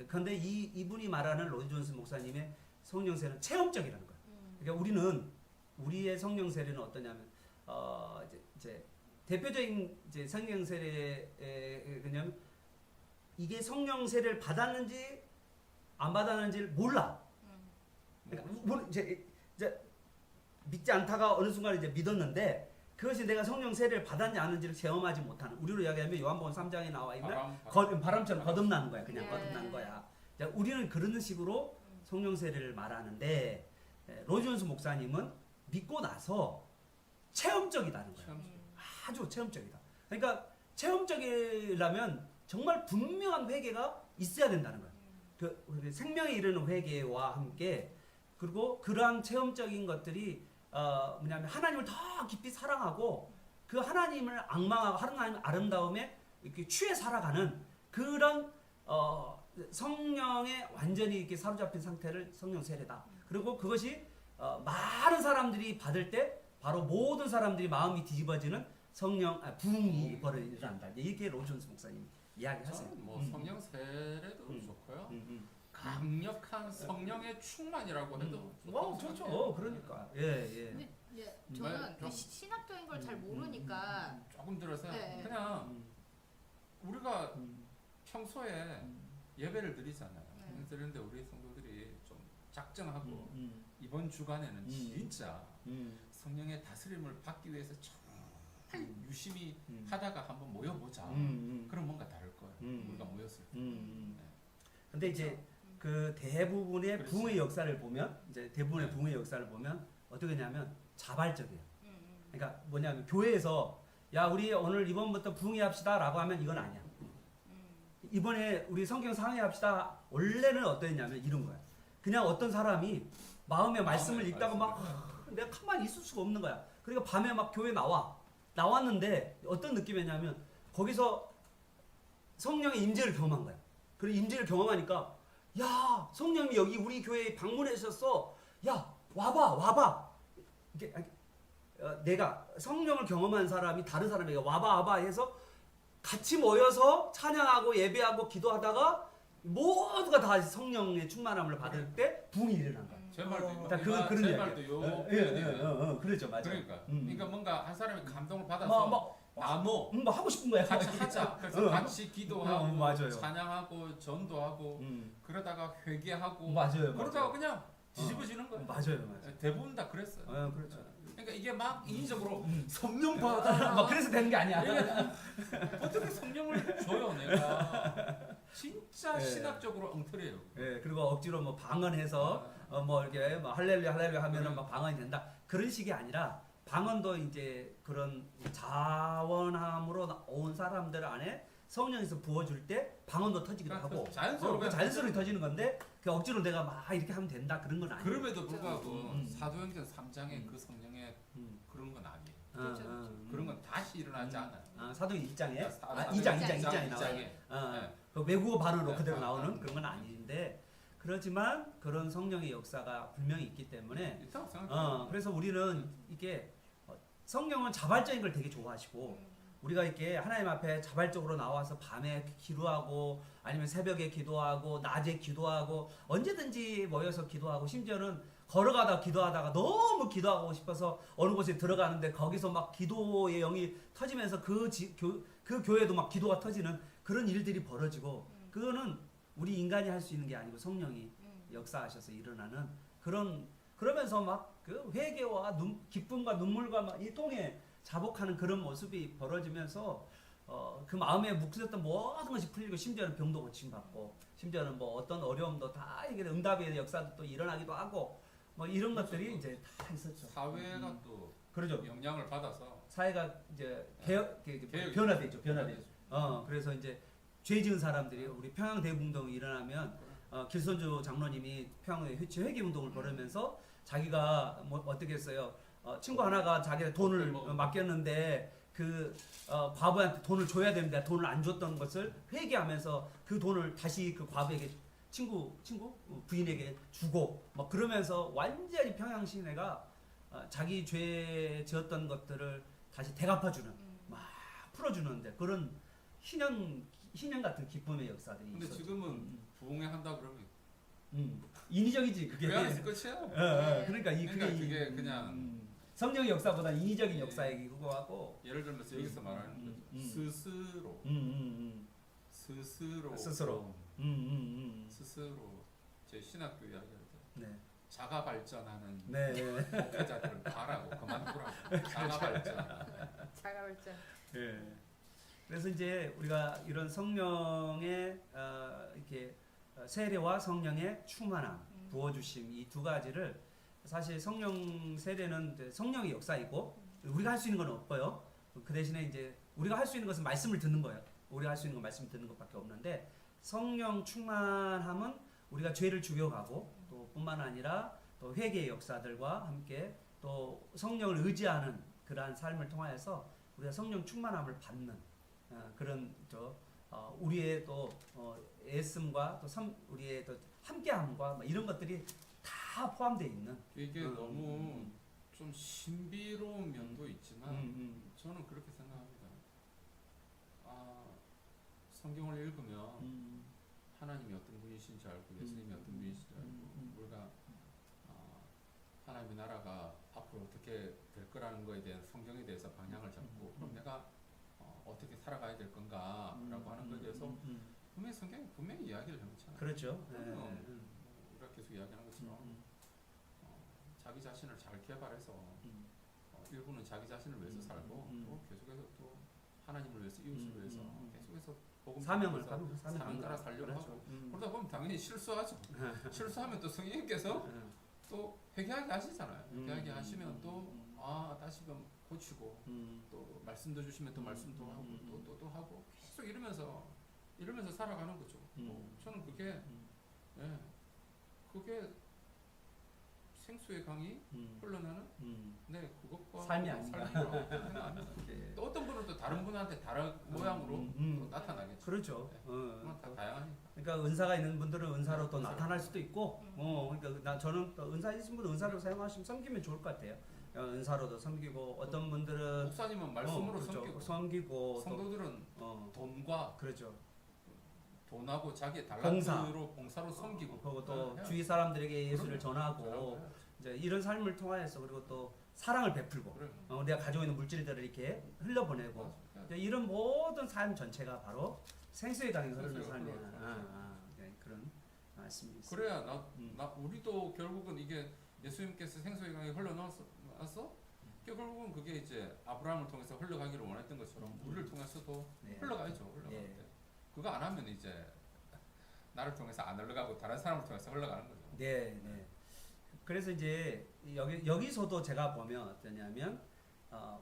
그런데 이분이 말하는 로이드 존스 목사님의 성령 세례는 체험적이라는 거예요. 그러니까 우리의 성령 세례는 어떠냐면 이제 대표적인 이제 성령 세례의 그냥 이게 성령 세례를 받았는지 안 받았는지를 몰라. 그러니까 이제 믿지 않다가 어느 순간 이제 믿었는데 그것이 내가 성령 세례를 받았냐 안 하는지를 체험하지 못하는, 우리로 이야기하면 요한복음 3장에 나와 있는 바람처럼 거듭나는 거야. 그냥 거듭난 거야. 자, 우리는 그런 식으로 성령 세례를 말하는데 로이드 존스 목사님은 믿고 나서 체험적이다는 거예요. 아주 체험적이다. 그러니까 체험적이려면 정말 분명한 회개가 있어야 된다는 거예요. 그 생명에 이르는 회개와 함께 그리고 그러한 체험적인 것들이 뭐냐면 하나님을 더 깊이 사랑하고 그 하나님을 악망하고 하나님의 아름다움에 이렇게 취해 살아가는 그런 성령에 완전히 이렇게 사로잡힌 상태를 성령 세례다. 그리고 그것이 많은 사람들이 받을 때 바로 모든 사람들이 마음이 뒤집어지는 부흥이 일어난다. 이렇게 로이드 존스 목사님 이야기하세요. 저는 뭐 성령 세례도 좋고요. 강력한 성령의 충만이라고 해도 좋다고 좋죠. 생각해요. 그러니까 예. 근데 저는 좀- 신학적인 걸 잘 모르니까 조금 들어서 네. 그냥 우리가 평소에 예배를 드리잖아요. 네. 드리는데 우리 성도들이 좀 작정하고 이번 주간에는 진짜 성령의 다스림을 받기 위해서 정말 유심히 하다가 한번 모여보자. 그럼 뭔가 다를 거예요. 우리가 모였을 때. 근데 이제 그 대부분의 그렇지. 부흥의 역사를 보면 부흥의 역사를 보면 어떻게 하냐면 자발적이에요. 그러니까 뭐냐면 교회에서 야 우리 오늘 이번부터 부흥회 합시다라고 하면 이건 아니야. 이번에 우리 성경 상회 합시다. 원래는 어떠했냐면 이런 거야. 그냥 어떤 사람이 마음의 말씀을 읽다가 막 내가 가만히 있을 수가 없는 거야. 그러니까 밤에 막 교회 나왔는데 어떤 느낌이냐면 거기서 성령의 임재를 경험한 거야. 그리고 임재를 경험하니까 야 성령이 여기 우리 교회에 방문하셨어. 야 와봐. 이게 내가 성령을 경험한 사람이 다른 사람에게 와봐 해서 같이 모여서 찬양하고 예배하고 기도하다가 모두가 다 성령의 충만함을 받을 때 부흥이 일어난 거야. 제 말도 그런 제 이야기야. 말도 요 그렇죠, 맞아. 그러니까 뭔가 한 사람이 감동을 받아서 나무 뭐 하고 싶은 거야. 같이 하자. 그래서 같이 기도하고 맞아요. 찬양하고 전도하고 그러다가 회개하고 맞아요. 그러다가 그냥 뒤집어지는 거예요. 맞아요. 대부분 다 그랬어요. 그렇죠. 그러니까 이게 막 인위적으로 성령 받아. 막 그래서 되는 게 아니야. 어떻게 성령을 줘요, 내가. 진짜 예. 신학적으로 엉터리예요. 예, 그리고 억지로 뭐 방언해서 뭐 이렇게 뭐 할렐루야 하면은 막 방언이 된다. 그런 식이 아니라 방언도 이제 그런 자원함으로 온 사람들 안에 성령에서 부어줄 때 방언도 터지기도 하고 자연스럽게 터지는 건데 그 억지로 내가 막 이렇게 하면 된다 그런 건 아니에요. 그럼에도 불구하고 사도행전 3장의 그 성령의 그런 건 아니에요. 그런 건 다시 일어나지 않아요. 사도행 1장에 사도행 2장에 나와요. 그 외국어 발음으로 그대로 나오는 그런 건 아닌데 그렇지만 그런 성령의 역사가 분명히 있기 때문에 있다고 생각해요. 그래서 우리는 이게 성령은 자발적인 걸 되게 좋아하시고 우리가 이렇게 하나님 앞에 자발적으로 나와서 밤에 기도하고 아니면 새벽에 기도하고 낮에 기도하고 언제든지 모여서 기도하고 심지어는 걸어가다 기도하다가 너무 기도하고 싶어서 어느 곳에 들어가는데 거기서 막 기도의 영이 터지면서 그 교회도 막 기도가 터지는 그런 일들이 벌어지고 그거는 우리 인간이 할 수 있는 게 아니고 성령이 역사하셔서 일어나는 그러면서 막 그 회개와 기쁨과 눈물과 막 이 통에 자복하는 그런 모습이 벌어지면서 그 마음에 묵혔던 모든 것이 풀리고 심지어는 병도 고침받고 심지어는 뭐 어떤 어려움도 다 이게 응답의 역사도 또 일어나기도 하고 뭐 이런 것들이 이제 다 있었죠. 사회가 또 그러죠. 영향을 받아서 사회가 이제 변화되죠. 그래서 이제 죄 지은 사람들이 우리 평양 대붕동이 일어나면 길선주 장로님이 평양에 회개 운동을 벌이면서 자기가 뭐 어떻게 했어요? 친구 하나가 자기가 돈을 맡겼는데 그 과부한테 돈을 줘야 되는데 돈을 안 줬던 것을 회개하면서 그 돈을 다시 그 과부에게 친구 부인에게 주고 막 그러면서 완전히 평양 시내가 자기 죄 지었던 것들을 다시 되갚아주는 막 풀어주는데 그런 희년 같은 기쁨의 역사들이 근데 있었죠. 지금은 부흥회 한다 그러면 인위적이지 그게. 교회에서 끝이야. 그러니까 그게 그냥 성령의 역사보다 인위적인 역사이기 그거 하고 예를 들면서 여기서 말하는 거죠. 스스로 제 신학교 이야기할 때 네. 자가 발전하는 네. 목회자들은 가라고 그만두라고 자가 발전. 자가발전. 네. 그래서 이제 우리가 이런 성령의 이렇게 세례와 성령의 충만함, 부어주심 이 두 가지를 사실 성령 세례는 이제 성령의 역사이고 우리가 할 수 있는 건 없고요. 그 대신에 이제 우리가 할 수 있는 것은 말씀을 듣는 거예요. 우리가 할 수 있는 건 말씀 듣는 것밖에 없는데 성령 충만함은 우리가 죄를 죽여가고 또 뿐만 아니라 또 회개의 역사들과 함께 또 성령을 의지하는 그러한 삶을 통하여서 우리가 성령 충만함을 받는 그런 우리의 또 애씀과 또 우리의 또 함께함과 뭐 이런 것들이 다 포함되어 있는 이게 너무 좀 신비로운 면도 있지만 저는 그렇게 생각합니다. 성경을 읽으면 하나님이 어떤 분이신지 알고 예수님이 어떤 분이신지 알고 우리가 하나님의 나라가 앞으로 어떻게 될 거라는 거에 대한 성경에 대해서 방향을 잡고 그럼 내가 어떻게 살아가야 될 건가라고 하는 것에 대해서 분명히 성경이 분명히 이야기를 해놓잖아요. 그렇죠. 우리가 계속 이야기하는 것처럼 자기 자신을 잘 개발해서 일부는 자기 자신을 위해서 살고 또 계속해서 또 하나님을 위해서 이웃을 위해서 계속해서 복음 사명을 사명 따라 살려고 그렇죠. 하고 그러다 보면 당연히 실수하죠. 실수하면 또 성령님께서 또 회개하게 하시잖아요. 회개하게 하시면 또 다시금 고치고 또 말씀도 주시면 또 말씀도 하고 또 하고 계속 이러면서 살아가는 거죠. 저는 그게 생수의 강이 흘러나는 그것과 삶이 아닌가. 생각합니다. 또 어떤 분은 또 다른 분한테 다른 모양으로 또 나타나겠죠. 그렇죠. 다 다양하니까. 그러니까 은사가 있는 분들은 은사로 또 나타날 수도 있고, 그러니까 저는 또 은사 있으신 분은 은사로 사용하시면 섬기면 좋을 것 같아요. 은사로도 섬기고 어떤 분들은 목사님은 말씀으로 그렇죠. 섬기고 성도들은 돈과 그렇죠. 돈하고 자기의 달란트로 봉사로 섬기고 그리고 또 주위 사람들에게 예수를 전하고 이제 이런 삶을 통하여서 그리고 또 사랑을 베풀고 우리가 가지고 있는 물질들을 이렇게 흘려보내고 이런 모든 삶 전체가 바로 생수의 강이 흐르는 삶이야. 그런 말씀이 있습니다. 그래야 우리도 결국은 이게 예수님께서 생수의 강이 흘러나왔어. 결국은 그게 이제 아브라함을 통해서 흘러가기를 원했던 것처럼 우리를 통해서도 흘러가야죠. 그거 안 하면 이제 나를 통해서 안 흘러가고 다른 사람을 통해서 흘러가는 거죠. 네. 그래서 이제 여기서도 제가 보면 어떠냐면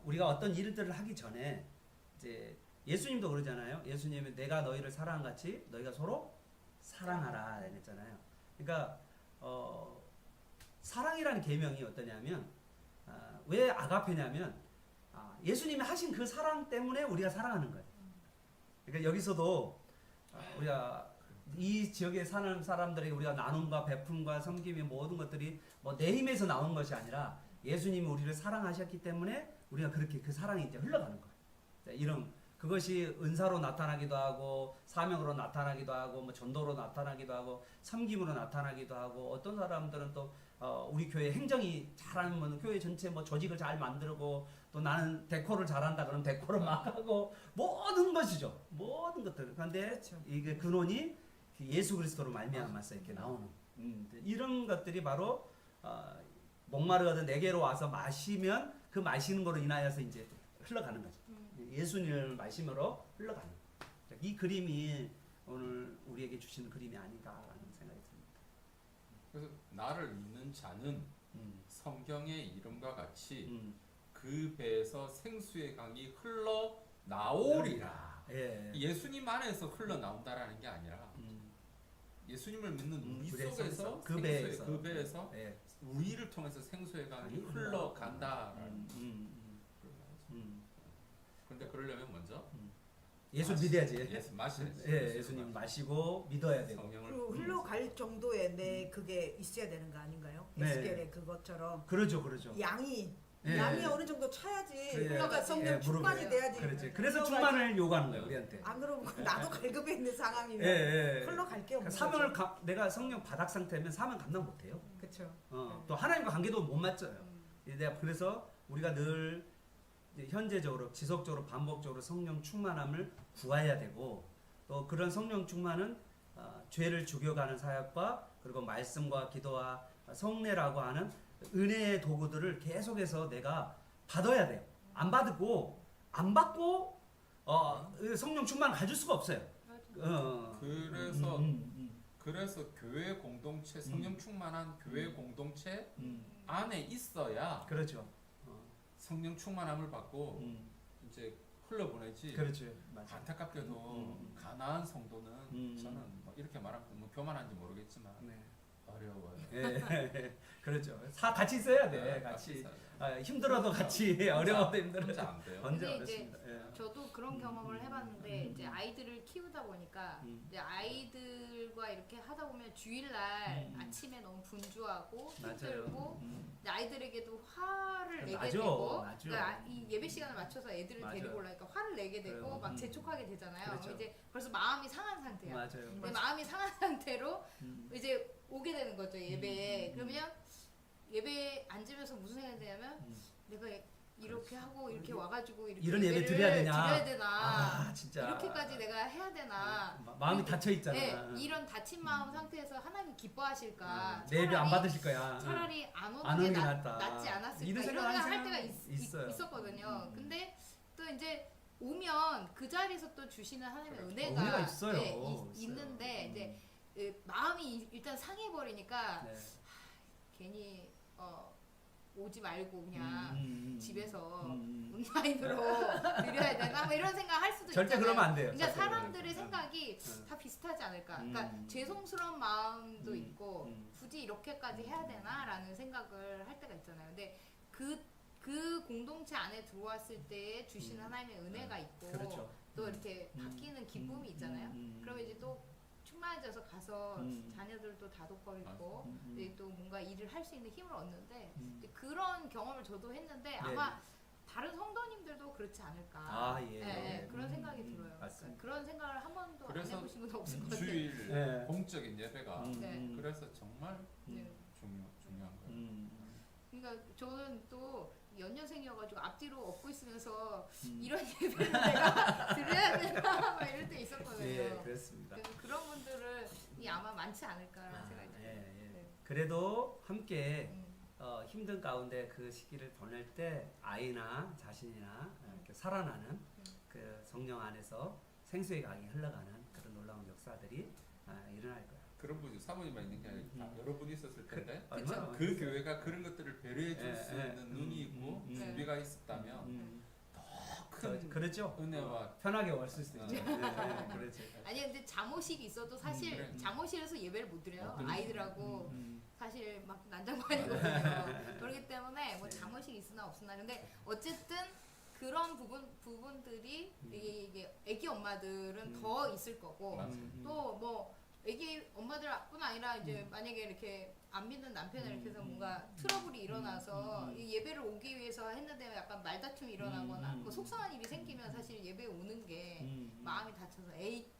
우리가 어떤 일들을 하기 전에 이제 예수님도 그러잖아요. 예수님은 내가 너희를 사랑한 같이 너희가 서로 사랑하라 했잖아요. 그러니까 사랑이라는 계명이 어떠냐면 왜 아가페냐면 예수님이 하신 그 사랑 때문에 우리가 사랑하는 거예요. 그러니까 여기서도 우리가 이 지역에 사는 사람들에게 우리가 나눔과 베품과 섬김의 모든 것들이 뭐 내 힘에서 나온 것이 아니라 예수님이 우리를 사랑하셨기 때문에 우리가 그렇게 그 사랑이 이제 흘러가는 거예요. 자, 이런 그것이 은사로 나타나기도 하고 사명으로 나타나기도 하고 뭐 전도로 나타나기도 하고 섬김으로 나타나기도 하고 어떤 사람들은 또 우리 교회 행정이 잘하면 교회 전체 뭐 조직을 잘 만들고 또 나는 데코를 잘한다 그러면 데코를 막 하고 모든 것이죠. 모든 것들. 그런데 그렇죠. 이게 근원이 예수 그리스도로 말미암아서 이렇게 나오는 이런 것들이 바로 목마르거든 내게로 와서 마시면 그 마시는 거로 인하여서 이제 흘러가는 거죠. 예수님을 마심으로 흘러가는 이 그림이 오늘 우리에게 주시는 그림이 아닌가라는 생각이 듭니다. 그래서 나를 믿는 자는 성경의 이름과 같이 그 배에서 생수의 강이 흘러 나오리라. 예. 예수님 안에서 흘러 나온다라는 게 아니라 예수님을 믿는 우리 속에서 그 배에서 그 배에서 예. 우리를 통해서 생수의 강이 흘러간다라는. 그런데 그러려면 먼저 예수 믿어야지. 예수 마셔야지. 예, 예수님 마시고 믿어야 되고. 성령을 그리고 흘러갈 정도의 내 그게 있어야 되는 거 아닌가요? 네. 에스겔의 그것처럼 그러죠, 그렇죠. 양이 예. 어느 정도 차야지. 그래. 그러니까 성령 예, 충만이 무릎에. 돼야지. 그렇지. 그래서 흘러가지. 충만을 요구하는 거예요, 우리한테. 안 그러면 나도 갈급해 있는 상황이면 예, 예. 흘러갈 게 없는 사명을 거죠. 내가 성령 바닥 상태면 사명 감당 못 해요. 그렇죠. 또 하나님과 관계도 못 맞져요. 그래서 우리가 늘 이제 현재적으로 지속적으로 반복적으로 성령 충만함을 구해야 되고 또 그런 성령 충만은 죄를 죽여가는 사역과 그리고 말씀과 기도와 성례라고 하는 은혜의 도구들을 계속해서 내가 받아야 돼요. 안 받고 성령 충만을 가질 수가 없어요. 그래서 그래서 교회 공동체 성령 충만한 교회 공동체 안에 있어야 그렇죠. 성령 충만함을 받고 이제 흘러보내지. 그렇죠. 맞아. 안타깝게도 가나안 성도는 저는 뭐 이렇게 말하면 뭐 교만한지 모르겠지만 네. 어려워요. 예, 그렇죠. 같이 있어야 돼. 같이 힘들어도 같이 어려워도 힘들어. 혼자 안 돼요. 언제 근데 이제 어렵습니다. 예. 저도 그런 경험을 해봤는데 이제 아이들을 키우다 보니까 이제 아이들과 이렇게 하다 보면 주일날 아침에 너무 분주하고 힘들고 이제 아이들에게도 화를 내게 나죠, 되고 나죠. 그러니까 이 예배 시간을 맞춰서 애들을 맞아요. 데리고 올라니까 화를 내게 되고 그래요. 막 재촉하게 되잖아요. 그렇죠. 그럼 이제 벌써 마음이 상한 상태야. 맞아요. 근데 마음이 상한 상태로 이제 오게 되는 거죠 예배에. 그러면 예배 앉으면서 무슨 생각이 드냐면 내가 이렇게 하고 이렇게 와가지고 이렇게 이런 예배 예배를 드려야 되냐? 드려야 되나? 아, 진짜. 이렇게까지 내가 해야 되나? 마음이 닫혀 있잖아. 네, 이런 닫힌 마음 상태에서 하나님 기뻐하실까? 내 예배 안 받으실 거야. 차라리 안 안 오는 오는 게 게 낫다. 낫지 않았을까? 이런 이런 생각 생각 할 하는 때가 사람 있어요. 있었거든요. 근데 또 이제 오면 그 자리에서 또 주시는 하나님의 그렇죠. 은혜가 은혜가 있어요. 네, 있어요. 있는데 이제 마음이 일단 상해버리니까 네. 괜히 오지 말고 그냥 집에서 온라인으로 드려야 되나 뭐 이런 생각 할 수도 절대 있잖아요. 그러면 안 돼요. 그러니까 절대 사람들의 그러면. 생각이 다 비슷하지 않을까. 그러니까 죄송스러운 마음도 있고 굳이 이렇게까지 해야 되나라는 생각을 할 때가 있잖아요. 근데 그 공동체 안에 들어왔을 때 주시는 하나님의 은혜가 있고 그렇죠. 또 이렇게 바뀌는 기쁨이 있잖아요. 그러면 이제 또 충만해져서 가서 자녀들도 다독거리고 또 뭔가 일을 할 수 있는 힘을 얻는데 이제 그런 경험을 저도 했는데 아마 다른 성도님들도 그렇지 않을까. 아, 예. 네, 그런 생각이 들어요. 맞습니다. 그런 생각을 한 번도 안 그래서 해보신 분 없을 것 같아요. 주일 네. 공적인 예배가 네. 그래서 정말 네. 중요한 거예요. 그러니까 저는 또 연년생이어가지고 앞뒤로 업고 있으면서 이런 예배를 내가 드려야 되나 막 이럴 때 있었거든요. 예, 그렇습니다. 그래서 그런 분들이 아마 많지 않을까라는 생각이 들어요. 예. 네. 그래도 함께 힘든 가운데 그 시기를 보낼 때 아이나 자신이나 이렇게 살아나는 그 성령 안에서 생수의 강이 흘러가는 그런 놀라운 역사들이 일어날 거예요. 그런 분이 사모님만 있는 게 아니라 여러 분이 있었을 텐데 얼마나 그 교회가 그런 것들을 배려해 줄 수 예, 있는 눈이 있고 준비가 있었다면 더 큰 그렇죠. 은혜와 편하게 올 수 있죠. 그렇죠. 아니 근데 잠옷이 있어도 사실 그래. 잠옷실에서 예배를 못 드려요. 못 드리죠. 아이들하고 사실 막 난장판이거든요. 그렇기 때문에 뭐 잠옷이 있으나 없으나 근데 어쨌든 그런 부분들이 이게 애기 엄마들은 더 있을 거고 맞아요. 또 뭐 애기 엄마들뿐 아니라 이제 만약에 이렇게 안 믿는 남편을 이렇게 해서 뭔가 트러블이 일어나서 이 예배를 오기 위해서 했는데 약간 말다툼이 일어나거나 뭐 속상한 일이 생기면 사실 예배에 오는 게 마음이 다쳐서 에이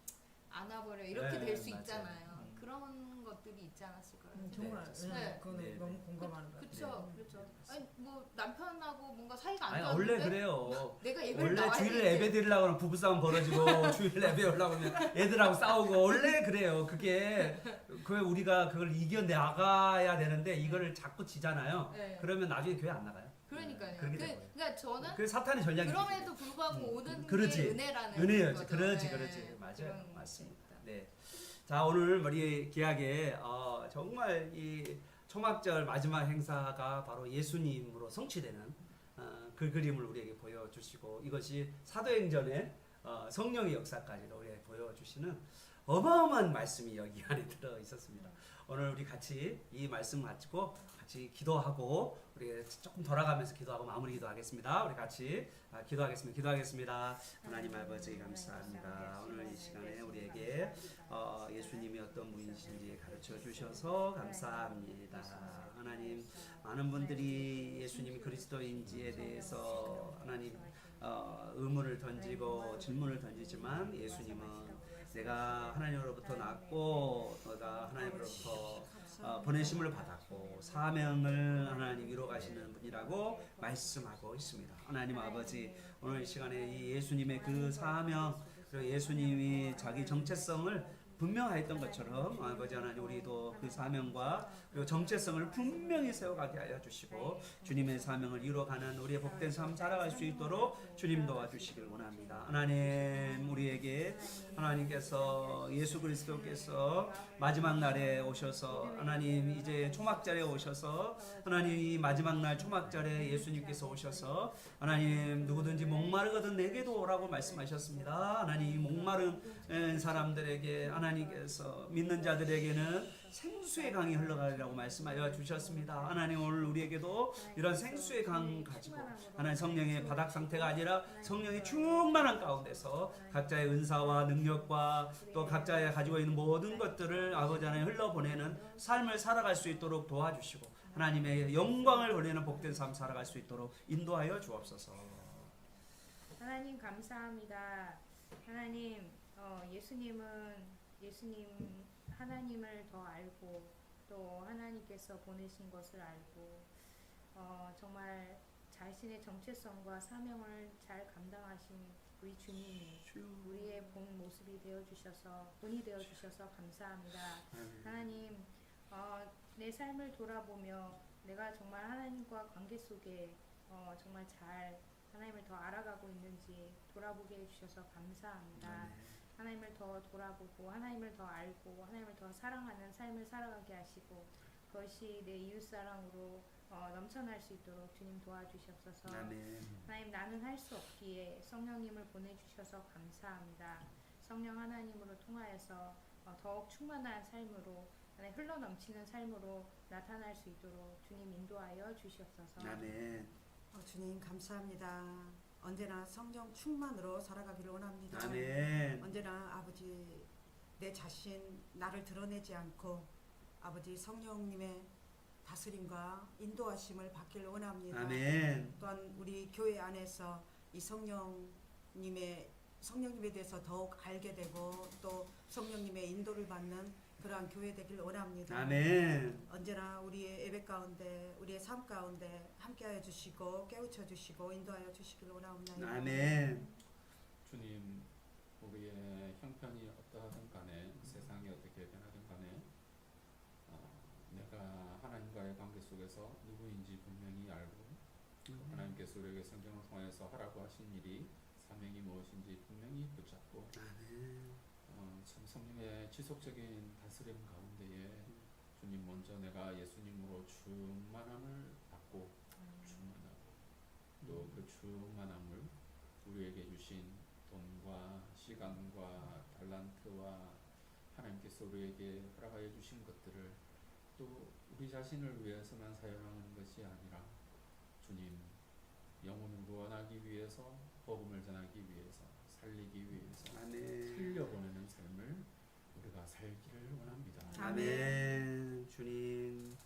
안 와버려 이렇게 네, 될 수 맞아요. 있잖아요. 그런 것들이 있지 않았을까요? 정말 네. 그거는 네. 너무 공감하는 것 같아요. 그렇죠, 그렇죠. 아니 뭐 남편하고 뭔가 사이가 안 아니 좋았는데 원래 그래요. 내가 예배를 원래 나와야 주일을 되는데 예배 드리려고 하면 부부싸움 벌어지고 주일 예배 오려고 하면 애들하고 싸우고 원래 그래요. 그게 우리가 그걸 이겨나가야 되는데 이거를 자꾸 지잖아요. 네. 그러면 나중에 교회 안 나가요. 그러니까요. 그렇게 된 거예요. 그러니까 저는 그 사탄의 전략이죠. 그럼에도 불구하고 오는 그렇지. 게 은혜라는 은혜예요. 거죠. 그렇지, 네. 그렇지. 맞아요. 그런 맞습니다. 것입니다. 네. 자 오늘 우리 기약에 정말 이 초막절 마지막 행사가 바로 예수님으로 성취되는 그 그림을 우리에게 보여주시고 이것이 사도행전의 성령의 역사까지도 우리에게 보여주시는 어마어마한 말씀이 여기 안에 들어 있었습니다. 오늘 우리 같이 이 말씀 가지고 같이 기도하고 우리 조금 돌아가면서 기도하고 마무리 기도하겠습니다. 우리 같이 기도하겠습니다. 하나님 아버지 감사합니다. 오늘 이 시간에 우리에게 예수님이 어떤 분이신지 가르쳐 주셔서 감사합니다. 하나님 많은 분들이 예수님이 그리스도인지에 대해서 하나님 의문을 던지고 질문을 던지지만 예수님은 내가 하나님으로부터 났고 너가 하나님으로부터 보내심을 받았고 사명을 하나님 이루어가시는 분이라고 말씀하고 있습니다. 하나님 아버지 오늘 이 시간에 이 예수님의 그 사명 그리고 예수님이 자기 정체성을 분명하였던 것처럼 아버지 하나님 우리도 그 사명과 그리고 정체성을 분명히 세워가게 하여 주시고 주님의 사명을 이루어가는 우리의 복된 삶 살아갈 수 있도록 주님 도와주시길 원합니다. 하나님 우리에게 하나님께서 예수 그리스도께서 마지막 날에 오셔서 하나님 이제 초막절에 오셔서 하나님 이 마지막 날 초막절에 예수님께서 오셔서 하나님 누구든지 목마르거든 내게도 오라고 말씀하셨습니다. 하나님 이 목마른 사람들에게 하나님께서 믿는 자들에게는 생수의 강이 흘러가리라고 말씀하여 주셨습니다. 하나님 오늘 우리에게도 이런 생수의 강 가지고 하나님 성령의 바닥 상태가 아니라 성령의 충만한 가운데서 각자의 은사와 능력과 또 각자의 가지고 있는 모든 것들을 아버지 하나님 흘러보내는 삶을 살아갈 수 있도록 도와주시고 하나님의 영광을 보내는 복된 삶 살아갈 수 있도록 인도하여 주옵소서. 하나님 감사합니다. 하나님 예수님 하나님을 더 알고 또 하나님께서 보내신 것을 알고 정말 자신의 정체성과 사명을 잘 감당하신 우리 주님이 우리의 본 모습이 되어주셔서 본이 되어주셔서 감사합니다. 하나님 내 삶을 돌아보며 내가 정말 하나님과 관계 속에 정말 잘 하나님을 더 알아가고 있는지 돌아보게 해주셔서 감사합니다. 하나님을 더 돌아보고 하나님을 더 알고 하나님을 더 사랑하는 삶을 살아가게 하시고 그것이 내 이웃사랑으로 넘쳐날 수 있도록 주님 도와주시옵소서. 하나님 나는 할 수 없기에 성령님을 보내주셔서 감사합니다. 성령 하나님으로 통하여서 더욱 충만한 삶으로 흘러넘치는 삶으로 나타날 수 있도록 주님 인도하여 주시옵소서. 아멘. 주님 감사합니다. 언제나 성령 충만으로 살아가기를 원합니다. 아멘. 언제나 아버지 내 자신 나를 드러내지 않고 아버지 성령님의 다스림과 인도하심을 받기를 원합니다. 아멘. 또한 우리 교회 안에서 이 성령님에 대해서 더욱 알게 되고 또 성령님의 인도를 받는 그러한 교회 되길 원합니다. 아멘. 언제나 우리의 예배 가운데 우리의 삶 가운데 함께하여 주시고 깨우쳐 주시고 인도하여 주시길 원합니다. 아멘. 주님 우리의 형편이 어떠하든 간에 세상이 어떻게 변하든 간에 내가 하나님과의 관계 속에서 누구인지 분명히 알고 하나님께서 우리에게 성경을 통해서 하라고 하신 일이 사명이 무엇인지 분명히 붙잡고 참 성령의 지속적인 다스림 가운데에 주님 먼저 내가 예수님으로 충만함을 받고 충만하고 또 그 충만함을 우리에게 주신 돈과 시간과 달란트와 하나님께서 우리에게 허락하여 주신 것들을 또 우리 자신을 위해서만 사용하는 것이 아니라 주님 영혼을 구원하기 위해서 복음을 전하기 위해서 살리기 위해서 아멘. 흘려보내는 삶을 우리가 살기를 원합니다. 아멘. 주님,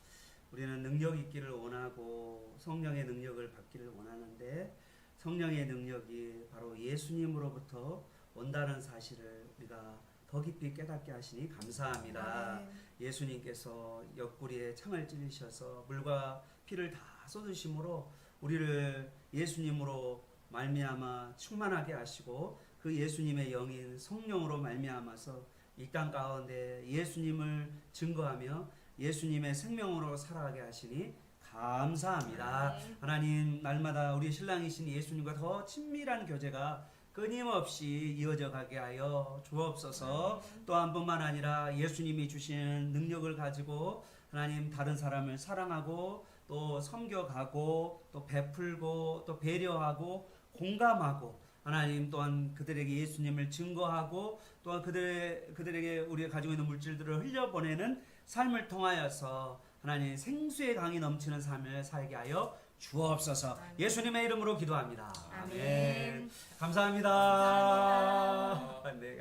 우리는 능력 있기를 원하고 성령의 능력을 받기를 원하는데 성령의 능력이 바로 예수님으로부터 온다는 사실을 우리가 더 깊이 깨닫게 하시니 감사합니다. 아멘. 예수님께서 옆구리에 창을 찔리셔서 물과 피를 다 쏟으심으로 우리를 예수님으로 말미암아 충만하게 하시고 그 예수님의 영인 성령으로 말미암아서 이 땅 가운데 예수님을 증거하며 예수님의 생명으로 살아가게 하시니 감사합니다. 아멘. 하나님, 날마다 우리 신랑이신 예수님과 더 친밀한 교제가 끊임없이 이어져 가게 하여 주옵소서. 또 한 번만 아니라 예수님이 주신 능력을 가지고 하나님 다른 사람을 사랑하고 또 섬겨가고 또 베풀고 또 배려하고 공감하고 하나님 또한 그들에게 예수님을 증거하고 또한 그들에게 우리가 가지고 있는 물질들을 흘려보내는 삶을 통하여서 하나님 생수의 강이 넘치는 삶을 살게 하여 주옵소서. 아멘. 예수님의 이름으로 기도합니다. 아멘. 감사합니다. 감사합니다. 네,